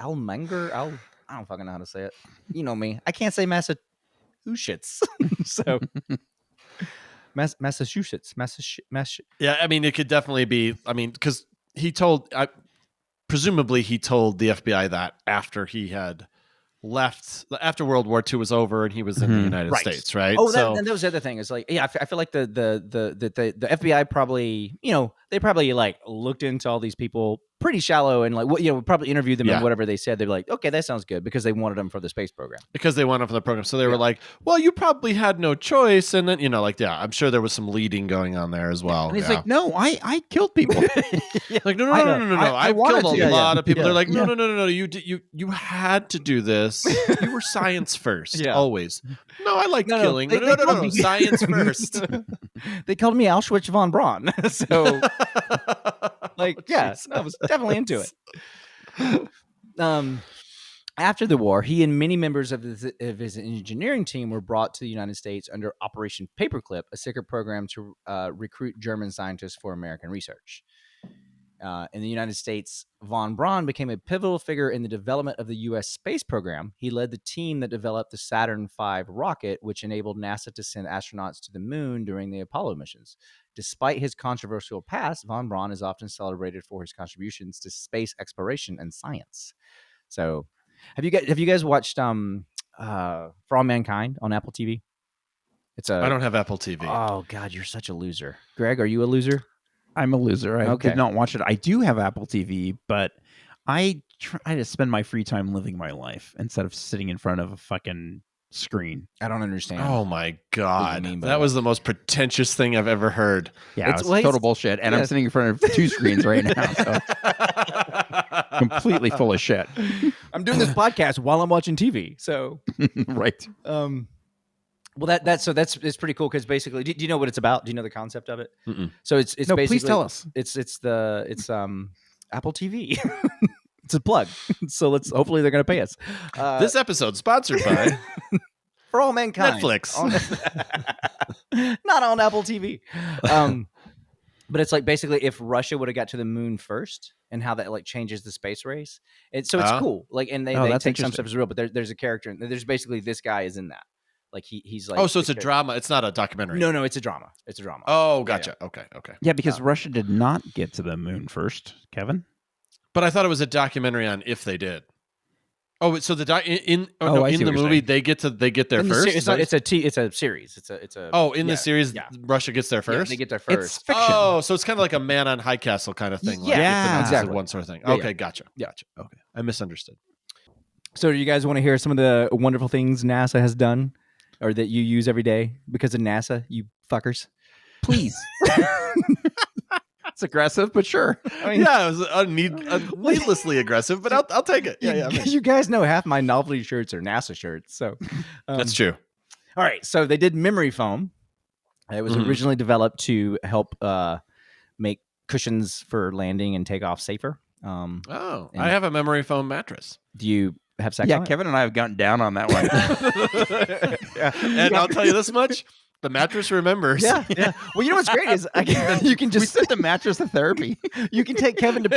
Menger. I don't fucking know how to say it. You know me. I can't say Massachusetts. So. Massachusetts. Yeah, I mean, it could definitely be. I mean, because presumably he told the FBI that after he had left, after World War II was over and he was in the United States, right? Oh, and that was the other thing. Is like, yeah, I feel like the FBI probably, they probably like looked into all these people pretty shallow and like, probably interviewed them and whatever they said. They're like, okay, that sounds good, because they wanted them for the space program. Because they wanted them for the program. So they were like, well, you probably had no choice. And then, I'm sure there was some leading going on there as well. And he's like, no, I killed people. Like, no. I've killed a lot of people. They're like, no. You had to do this. You were science first, always. No, I like killing. No. Science first. They called me Auschwitz von Braun. So, like, I was definitely into it. After the war, he and many members of his engineering team were brought to the United States under Operation Paperclip, a secret program to recruit German scientists for American research. In the United States, von Braun became a pivotal figure in the development of the U.S. space program. He led the team that developed the Saturn V rocket, which enabled NASA to send astronauts to the moon during the Apollo missions. Despite his controversial past, von Braun is often celebrated for his contributions to space exploration and science. So, have you guys watched For All Mankind on Apple TV? I don't have Apple TV. Oh God, you're such a loser. Greg, are you a loser? I'm a loser. I did not watch it. I do have Apple TV, but I try to spend my free time living my life instead of sitting in front of a fucking screen. I don't understand. Oh my God. That was the most pretentious thing I've ever heard. Yeah, it's total bullshit. And I'm sitting in front of two screens right now. So completely full of shit. I'm doing this podcast while I'm watching TV. So right. Well, it's pretty cool, because basically, do you know what it's about? Do you know the concept of it? Mm-mm. So it's no, basically, please tell us. It's Apple TV. It's a plug. So hopefully they're going to pay us. This episode sponsored by For All Mankind, Netflix, not on Apple TV. But it's like basically if Russia would have got to the moon first, and how that like changes the space race. And so it's cool. Like, and they take some stuff as real, but there's a character, and there's basically this guy is in that. Like he's like, oh, so it's a drama. It's not a documentary. No, it's a drama. It's a drama. Oh, gotcha. Yeah. Okay. Yeah, because Russia did not get to the moon first, Kevin. But I thought it was a documentary on if they did. Oh, so the in the movie they get there first. It's a series. It's a the series Russia gets there first. Yeah, they get there first. It's fiction. Oh, so it's kind of like a Man on High Castle kind of thing. Yeah, exactly. One sort of thing. Yeah, okay, gotcha. Yeah. Okay, I misunderstood. So, do you guys want to hear some of the wonderful things NASA has done, or that you use every day because of NASA, you fuckers? Please. It's aggressive, but sure. I mean, it was needlessly aggressive, but I'll take it. Yeah. You guys know half my novelty shirts are NASA shirts, so that's true. All right, so they did memory foam. It was originally developed to help make cushions for landing and takeoff safer. I have a memory foam mattress. Do you have sex? Yeah, Kevin and I have gotten down on that one. And I'll tell you this much. The mattress remembers. Yeah. Well, you know what's great is you can just sent the mattress to therapy. You can take Kevin to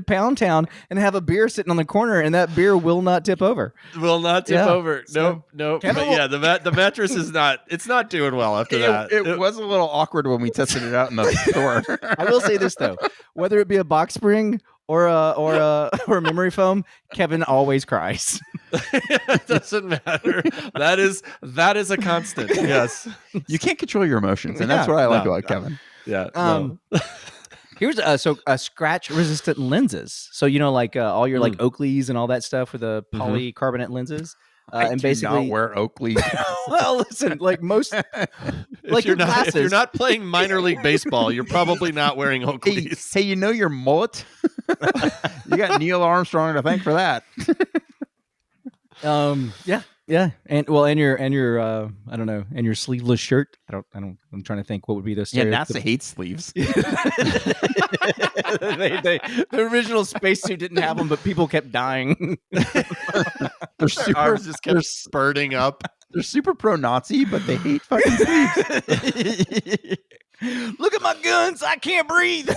Pound Town and have a beer sitting on the corner, and that beer will not tip over. Will not tip over. So Nope. But yeah, the mattress is not. It's not doing well after that. It was a little awkward when we tested it out in the store. I will say this though, whether it be a box spring or a memory foam, Kevin always cries. It doesn't matter. That is a constant. Yes. You can't control your emotions, and that's what I like about Kevin. Yeah. Here's scratch resistant lenses. So like all your like Oakleys and all that stuff with the polycarbonate lenses. And basically not wear Oakley. Well, listen, like most, like if you're not playing minor league baseball, you're probably not wearing Oakleys. Hey, your mullet? You got Neil Armstrong to thank for that. Yeah, and your I don't know, and your sleeveless shirt. I don't. I'm trying to think what would be the NASA hates sleeves. The original spacesuit didn't have them, but people kept dying. They're super, arms just kept spurting up. They're super pro-Nazi, but they hate fucking sleeves. Look at my guns! I can't breathe.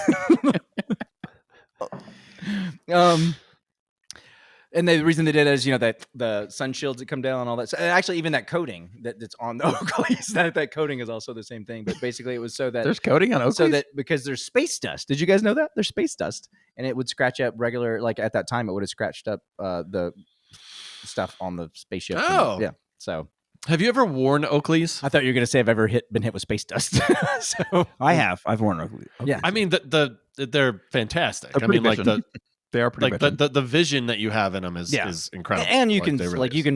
And the reason they did it is, that the sun shields that come down and all that. So, and actually, even that coating that's on the Oakleys, that coating is also the same thing. But basically, it was so that there's coating on Oakleys, so that because there's space dust. Did you guys know that there's space dust, and it would scratch up regular. Like at that time, it would have scratched up the stuff on the spaceship. Oh, yeah. So, have you ever worn Oakleys? I thought you were gonna say I've ever been hit with space dust. So I have. I've worn Oakleys. Yeah. I mean, they're fantastic. They're like they are pretty like the vision that you have in them is incredible. And you can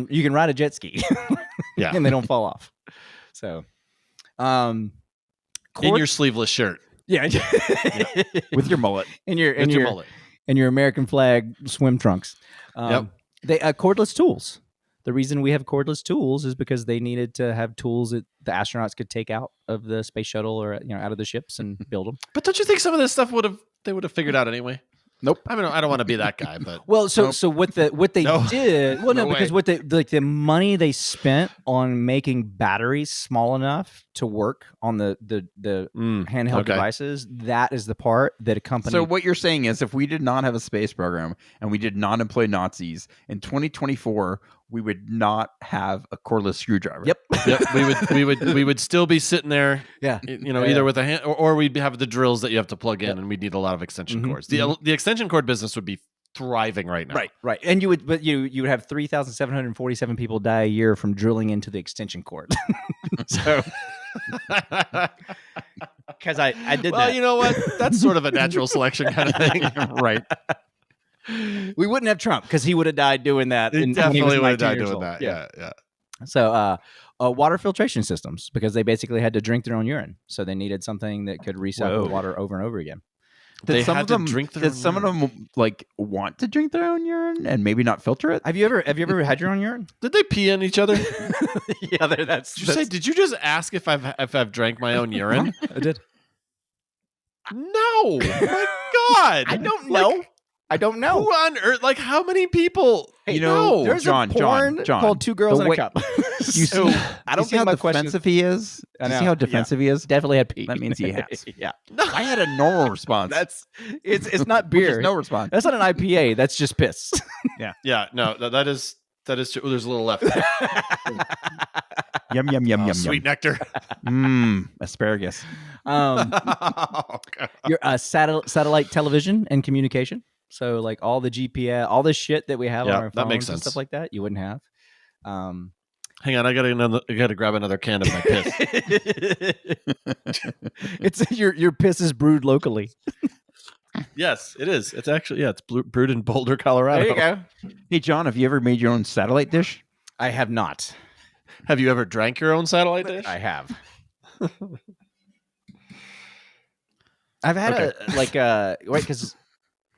you can ride a jet ski. Yeah, and they don't fall off. So, in your sleeveless shirt. Yeah. With your mullet. And your mullet. And your American flag swim trunks. They cordless tools. The reason we have cordless tools is because they needed to have tools that the astronauts could take out of the space shuttle or out of the ships and build them. But don't you think some of this stuff they would have figured out anyway? Nope. I mean, I don't want to be that guy, but so what they did? Well, no, because way. the money they spent on making batteries small enough to work on the handheld devices, that is the part that a company. So what you're saying is, if we did not have a space program and we did not employ Nazis in 2024, we would not have a cordless screwdriver. Yep. we would still be sitting there. Yeah. Either with a hand or we'd have the drills that you have to plug in, and we'd need a lot of extension cords. The extension cord business would be thriving right now. Right. And you would have 3,747 people die a year from drilling into the extension cord. So, because I did that. Well, you know what? That's sort of a natural selection kind of thing. Right. We wouldn't have Trump because he would have died doing that. He definitely would have died doing old. that. Yeah. So, water filtration systems, because they basically had to drink their own urine, so they needed something that could recycle the water over and over again. Did some of them like want to drink their own urine and maybe not filter it? Have you ever had your own urine? Did they pee on each other? Yeah, Did you just ask if I've drank my own urine? I did. No, my God, I don't know. I don't know. Who on earth? Like, how many people? Hey, there's John, a porn called Two Girls in a Cup. You see, I don't see think how my question. defensive he is. You see how defensive he is. Definitely had pee. That means he has. Yeah. I had a normal response. It's not beer. Which is no response. That's not an IPA. That's just piss. Yeah. No, that is true. There's a little left. Yum. Sweet nectar. Asparagus. Your satellite television and communication. So like all the GPS, all the shit that we have on our phones and stuff like that, you wouldn't have. Hang on, I gotta grab another can of my piss. It's your piss is brewed locally. Yes, it is. It's actually it's brewed in Boulder, Colorado. There you go. Hey John, have you ever made your own satellite dish? I have not. Have you ever drank your own satellite dish? I have. I've had because.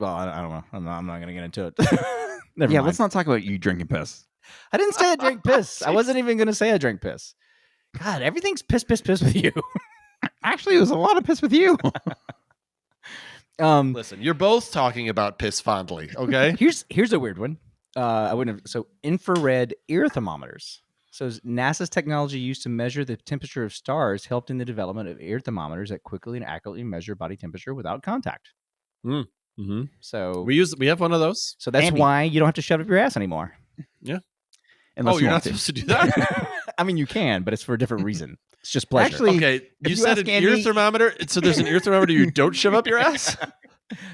Well, I don't know. I'm not going to get into it. Never mind. Let's not talk about you drinking piss. I didn't say I drank piss. I wasn't even going to say I drank piss. God, everything's piss with you. Actually, it was a lot of piss with you. Listen, you're both talking about piss fondly, okay? Here's a weird one. I wouldn't have. So infrared ear thermometers. So NASA's technology used to measure the temperature of stars helped in the development of air thermometers that quickly and accurately measure body temperature without contact. Mm-hmm. So we have one of those. So that's Handy. why you don't have to shove up your ass anymore. Yeah. Unless You're you not want supposed to do that. I mean, you can, but it's for a different reason. It's just pleasure. Actually, Okay, if you you said ask an ear Andy- thermometer. So there's an ear thermometer you don't shove up your ass.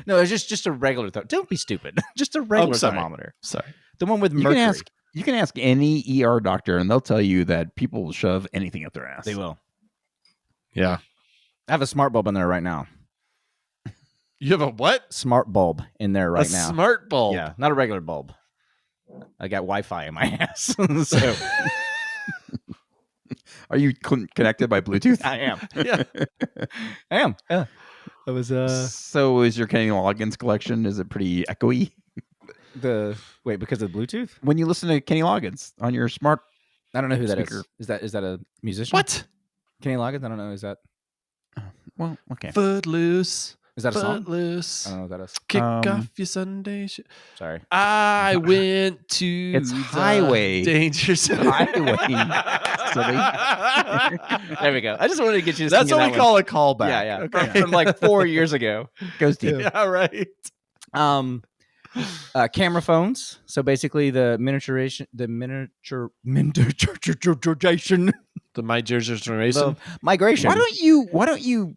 No, it's just a regular. Don't be stupid. Just a regular sorry. thermometer. Sorry. The one with You mercury. you can ask any ER doctor, and they'll tell you that people will shove anything up their ass. They will. Yeah. I have a smart bulb in there right now. You have a what? Smart bulb in there right a now. smart bulb. Yeah, not a regular bulb. I got Wi-Fi in my ass. So Are you connected by Bluetooth? I am. Yeah. I am. Yeah. I was So is your Kenny Loggins collection, is it pretty echoey? because of Bluetooth? When you listen to Kenny Loggins on your smart, I don't know who that Speaker. is. Is that a musician? What? Kenny Loggins? I don't know. Is that okay. Footloose. is that a song? Footloose. I don't know what that is. Kick off your Sunday. Sorry. I went to It's the Highway. Danger Zone. There we go. I just wanted to get you to That's sing what that we one. call a callback. Yeah, yeah. Okay. From like 4 years ago. Goes deep. Yeah, right. Camera phones. So basically the miniaturization, The My Generation. migration. Why don't you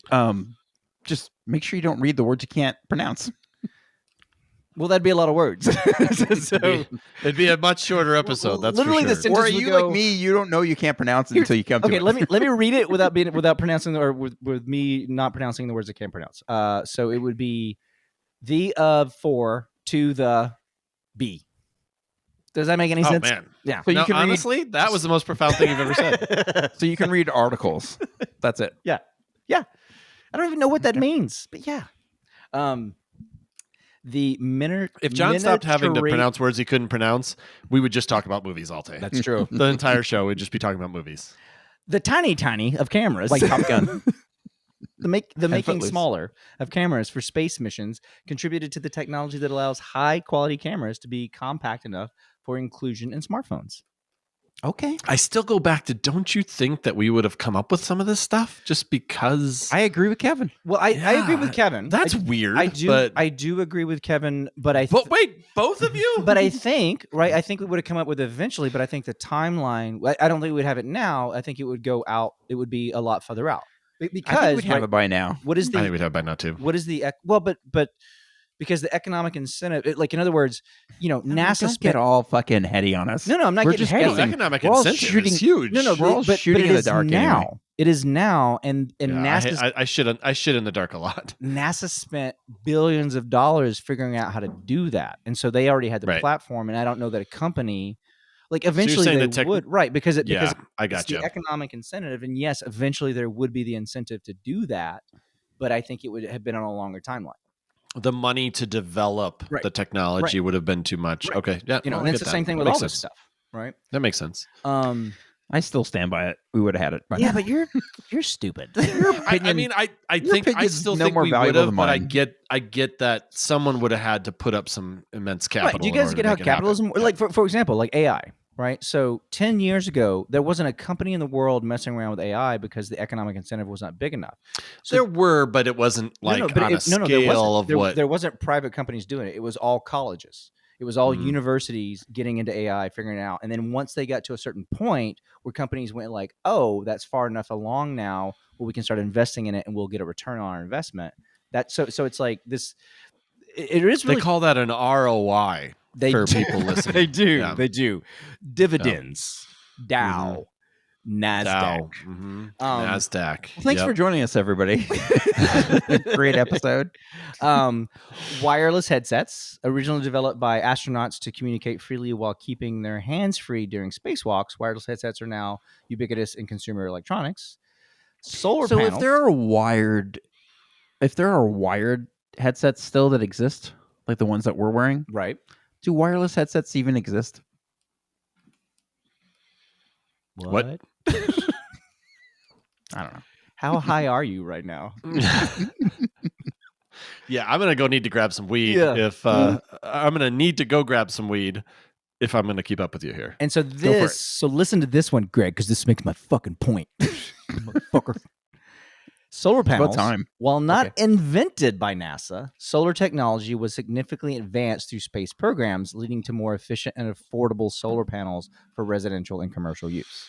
just make sure you don't read the words you can't pronounce? Well, that'd be a lot of words. It'd be a much shorter episode. That's Literally for the sure. sentence Or are would you go- like me? You don't know you can't pronounce it until you come to Okay, it. let me read it without pronouncing or with me not pronouncing the words I can't pronounce. So it would be the for to the B. Does that make any Oh sense? man. Yeah. So you No, can read- honestly, that was the most profound thing you've ever said. So you can read articles. That's it. I don't even know what that means, but yeah. The If John stopped having to pronounce words he couldn't pronounce, we would just talk about movies all day. That's true. The entire show would just be talking about movies. The tiny of cameras, Like Top Gun. the making Footloose. smaller of cameras for space missions contributed to the technology that allows high quality cameras to be compact enough for inclusion in smartphones. Okay. I still go back to, don't you think that we would have come up with some of this stuff just because? I agree with Kevin. Well, I agree with Kevin. That's weird. I do. But, I do agree with Kevin, but but wait, both of you? but I think right. I think we would have come up with it eventually, but I think the timeline. I don't think we'd have it now. I think it would go out. It would be a lot further out because I think we'd have it by now. what is I think the we'd have by now too. what is the but because the economic incentive, like in other words, NASA Don't get all fucking heady on us. No, I'm not We're getting just heady. guessing. Economic We're all incentive shooting- is huge. No, We're all but shooting it in the is dark now. anyway. It is now, and Yeah, NASA's I shit in the dark a lot. NASA spent billions of dollars figuring out how to do that, and so they already had the Right. platform. And I don't know that a company, like you're eventually saying they the tech- would, right? Because Yeah, I it's got the you. economic incentive, and yes, eventually there would be the incentive to do that, but I think it would have been on a longer timeline. The money to develop Right. the technology would have been too much. Right. Okay, yeah, And I it's get the that. same thing That with all makes this sense. stuff, right? That makes sense. I still stand by it. We would have had it by Yeah, now. but you're stupid. I mean, I your think I opinion's still no think more we would valuable have, than but mine. I get that someone would have had to put up some immense capital. Right. Do you in guys order get to how make it happen. capitalism, like for example, like AI, right? So 10 years ago, there wasn't a company in the world messing around with AI because the economic incentive was not big enough. So There were, but it wasn't like on a there scale of wasn't. what. There wasn't private companies doing it. It was all colleges. It was all Mhm. universities getting into AI, figuring it out. And then once they got to a certain point where companies went like, oh, that's far enough along now where we can start investing in it and we'll get a return on our investment. So it's like this. It is really They call that an ROI for do. people listening. They do. Yeah. They do. Dividends. Dow. NASDAQ. Dow. Mhm. NASDAQ. Well, thanks Yep. for joining us, everybody. Great episode. Wireless headsets, originally developed by astronauts to communicate freely while keeping their hands free during spacewalks. Wireless headsets are now ubiquitous in consumer electronics. Solar So panels. if there are wired headsets still that exist, like the ones that we're wearing, right. do wireless headsets even exist? What? I don't know. How high are you right now? Yeah, I'm gonna go need to grab some weed. Yeah. If I'm gonna need to go grab some weed. if I'm going to keep up with you here. And so listen to this one, Greg, because this makes my fucking point. Motherfucker. Solar panels, while not invented by NASA, solar technology was significantly advanced through space programs, leading to more efficient and affordable solar panels for residential and commercial use.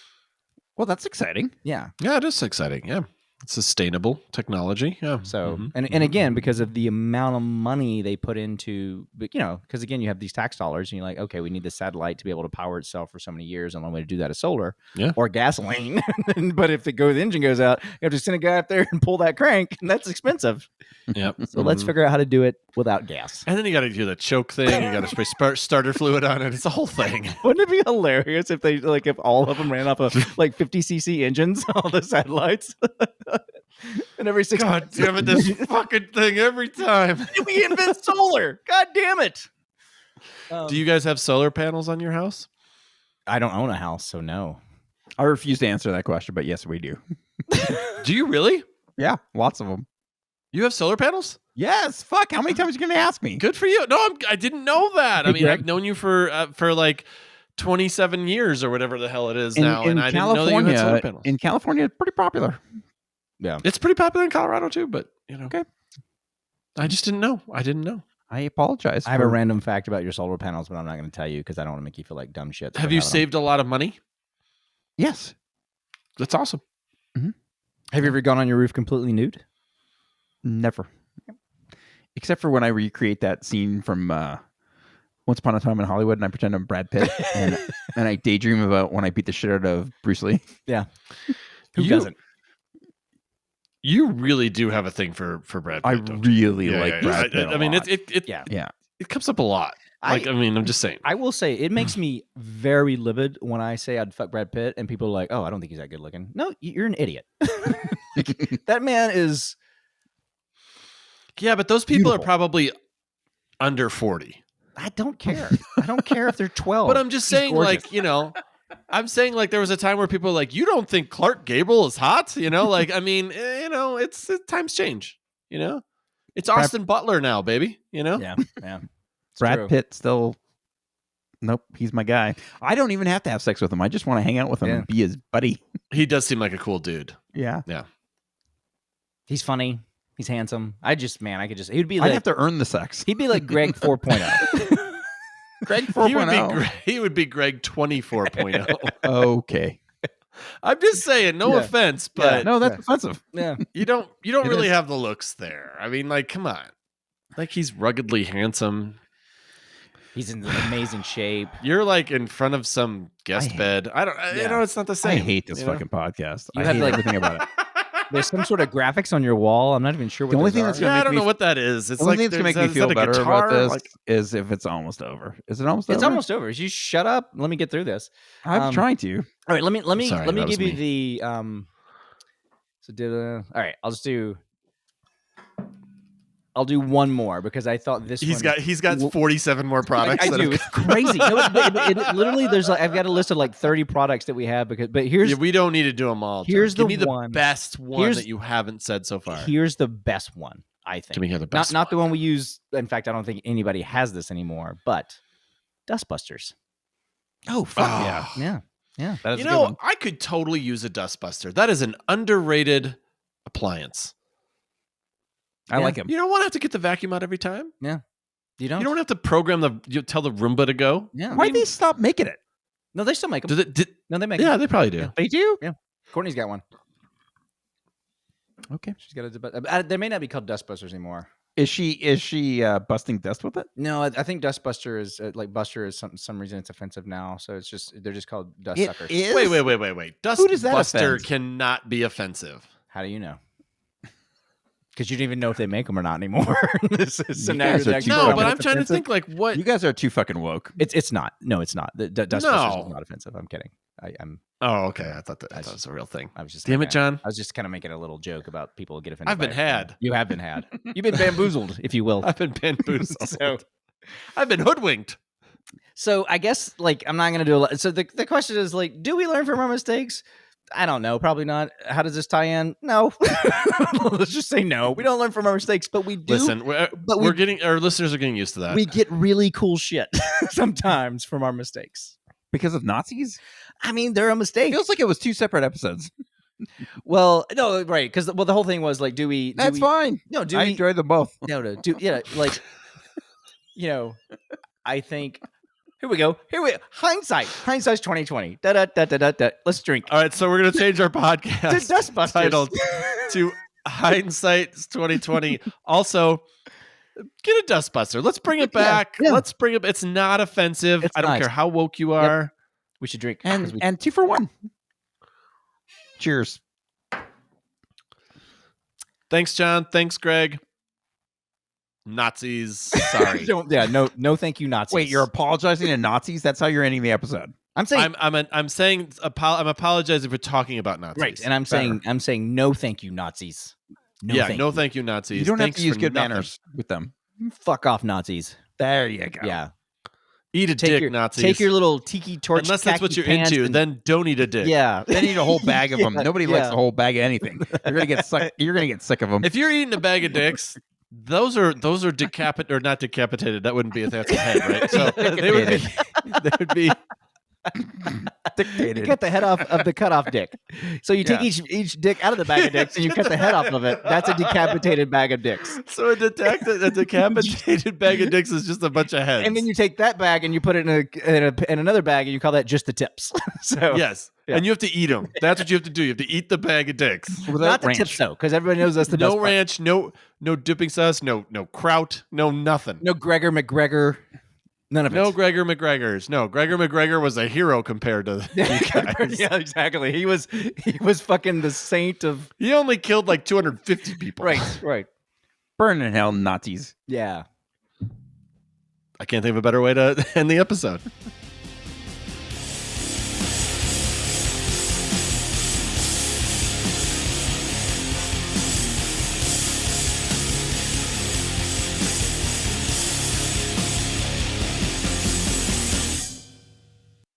Well, that's exciting. Yeah. Yeah, it is exciting. Yeah. It's sustainable technology. Yeah. So, and again, because of the amount of money they put into, because again, you have these tax dollars and you're like, okay, we need the satellite to be able to power itself for so many years. And the only way to do that is solar or gasoline. But if the engine goes out, you have to send a guy up there and pull that crank, and that's expensive. Yep. So let's figure out how to do it without gas. And then you got to do the choke thing. You got to spray starter fluid on it. It's a whole thing. Wouldn't it be hilarious if if all of them ran off of 50cc engines, all the satellites? And every 6 God months. damn it, this fucking thing every time. We invent solar. God damn it. Do you guys have solar panels on your house? I don't own a house, so no. I refuse to answer that question, but yes, we do. Do you really? Yeah, lots of them. You have solar panels? Yes. Fuck. How many times are you going to ask me? Good for you. No, I didn't know that. I mean, Greg? I've known you for like 27 years or whatever the hell it is now, and I didn't know that you had solar panels. In California, it's pretty popular. Yeah, it's pretty popular in Colorado too, but okay. I just didn't know. I didn't know. I apologize. I have a random fact about your solar panels, but I'm not going to tell you because I don't want to make you feel like dumb shit. Have you saved a lot of money? Yes. That's awesome. Mm-hmm. Have you ever gone on your roof completely nude? Never. Except for when I recreate that scene from Once Upon a Time in Hollywood, and I pretend I'm Brad Pitt, and I daydream about when I beat the shit out of Bruce Lee. Yeah. Who doesn't? You really do have a thing for Brad Pitt. I really like Brad Pitt. I mean, it comes up a lot. I'm just saying. I will say it makes me very livid when I say I'd fuck Brad Pitt, and people are like, "Oh, I don't think he's that good looking." No, you're an idiot. That man is. Yeah, but those people are probably under 40. I don't care. I don't care if they're 12. But I'm just saying, I'm saying there was a time where people were like, you don't think Clark Gable is hot? It's times change, It's Austin Butler now, baby, Yeah. Brad Pitt still, nope, he's my guy. I don't even have to have sex with him. I just want to hang out with him and be his buddy. He does seem like a cool dude. Yeah. Yeah. He's funny. He's hehandsome. He'd be I'd have to earn the sex. He'd be like Greg 4.0. Greg 4.0. He would be Greg 24.0. Okay. I'm just saying, no offense, but no, that's offensive. Yeah. You don't really have the looks there. I mean, come on. He's ruggedly handsome. He's in amazing shape. You're in front of some guest bed. It's not the same. I hate this fucking podcast. You I have hate everything about it. There's some sort of graphics on your wall. I'm not even sure what the only those thing are. that's gonna make I don't know what that is. It's the only thing that's gonna make me feel better guitar? about this is if it's almost over. Is it almost over? It's almost over. You shut up. Let me get through this. I'm trying to. All right, let me give you the all right, I'll do one more because I thought he's got 47 more products. I do. It's crazy. No, but literally, there's I've got a list of 30 products that we have but here's we don't need to do them all. Here's Give me the best one that you haven't said so far. Here's the best one, I think. Give me the best. Not the one we use. In fact, I don't think anybody has this anymore. But Dustbusters. Oh fuck yeah. That is I could totally use a Dustbuster. That is an underrated appliance. I like him. You don't want to have to get the vacuum out every time. Yeah. You don't have to program tell the Roomba to go. Yeah. Why'd they stop making it? No, they still make them. No, they make them. Yeah, they probably do. Yeah. They do? Yeah. Courtney's got one. Okay. She's got a they may not be called Dustbusters anymore. Is she busting dust with it? No, I think Dustbuster is Buster is some reason it's offensive now. So they're just called dust suckers. Wait. Dustbuster cannot be offensive. How do you know? Because you don't even know if they make them or not anymore. No, but I'm trying to think what you guys are too fucking woke. It's not. No, it's not. The Dustbusters is not offensive. I'm kidding. I'm. Oh, okay. I thought that was a real thing. I was just. Damn it, John. I was just kind of making a little joke about people get offended. I've been had. You have been had. You've been bamboozled, if you will. I've been bamboozled. I've been hoodwinked. So I guess I'm not going to do a lot. So the question is do we learn from our mistakes? I don't know. Probably not. How does this tie in? No. Let's just say no. We don't learn from our mistakes, but we do. Listen, we're getting our listeners are getting used to that. We get really cool shit sometimes from our mistakes. Because of Nazis? I mean, they're a mistake. Feels like it was 2 separate episodes. Well, no, right? Because the whole thing was like, That's fine. No, I enjoyed them both. Like, I think. Here we go. Hindsight. Hindsight's 2020. Da da da da da da. Let's drink. All right, so we're gonna change our podcast To Dustbusters. title to Hindsight's 2020. Also, get a Dustbuster. Let's bring it back. Yeah. Let's bring it. It's not offensive. It's I don't not. care how woke you are. We should drink. And 2 for 1. Cheers. Thanks, John. Thanks, Greg. Nazis. Sorry. No, thank you, Nazis. Wait, you're apologizing to Nazis? That's how you're ending the episode. I'm saying I'm saying I'm apologizing for talking about Nazis. right, and I'm saying no, thank you, Nazis. Thank you, Nazis. You don't Thanks have to use for good nothing. manners with them. Fuck off, Nazis. There you go. Yeah, Eat a dick, Nazis. Take your little tiki torch. Unless that's what khaki you're pants into, and- then don't eat a dick. Yeah, They need a whole bag of them. Nobody likes yeah. a whole bag of anything. You're gonna get suck. You're gonna get sick of them. If you're eating a bag of dicks, those are decapitated or not decapitated. That wouldn't be if that's a head, right? So they would be Dictated. you cut the head off of the cutoff dick. So you take each dick out of the bag of dicks and you cut the head off of it. That's a decapitated bag of dicks. So a decapitated bag of dicks is just a bunch of heads. And then you take that bag and you put it in another bag and you call that just the tips. So yes, Yeah. and you have to eat them. That's what you have to do. You have to eat the bag of dicks. not the tips though, because everybody knows that's the No best part. ranch, no dipping sauce, no kraut, no nothing. No Gregor McGregor. None of it. No Gregor McGregors. No, Gregor McGregor was a hero compared to you guys. Yeah, exactly. He was fucking the saint of He only killed like 250 people. right. Burn in hell, Nazis. Yeah. I can't think of a better way to end the episode.